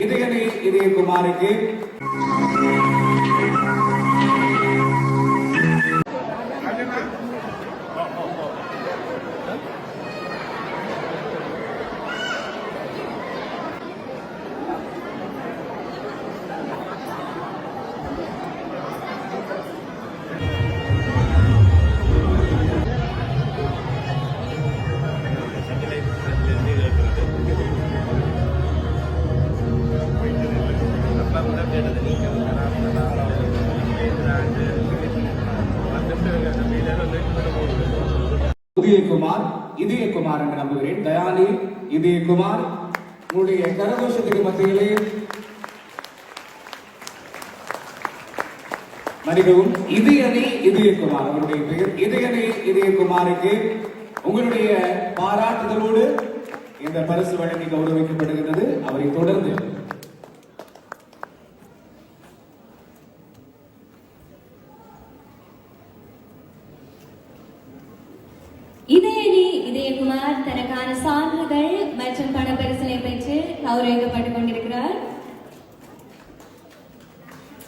இதயனே இதயகுமாருக்கு உதயகுமார் இதயகுமார் என்று நம்புகிறேன். தயானி இதயகுமார், உங்களுடைய கரகோஷத்துக்கு மத்தியிலே மனிதவும் இதயனே இதயகுமார், அவருடைய பெயர் இதயனே இதயகுமாருக்கு உங்களுடைய பாராட்டுதலோடு இந்த பரிசு வழங்கி கௌரவிக்கப்படுகிறது. அவரை தொடர்ந்து இதயனி இதயகுமார் தனக்கான சான்றிதழ் மற்றும் பணப்பரிசனை பெற்று கௌரவிக்கப்பட்டுக் கொண்டிருக்கிறார்.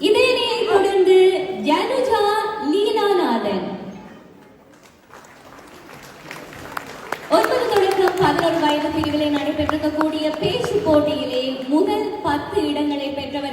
இதயனியை தொடர்ந்து ஜனுஜா லீலாநாதன் 9 தொடக்கம் 11 வயது பிரிவிலே நடைபெற்றிருக்கக்கூடிய பேச்சு போட்டியிலே முதல் 10 இடங்களை பெற்றவர்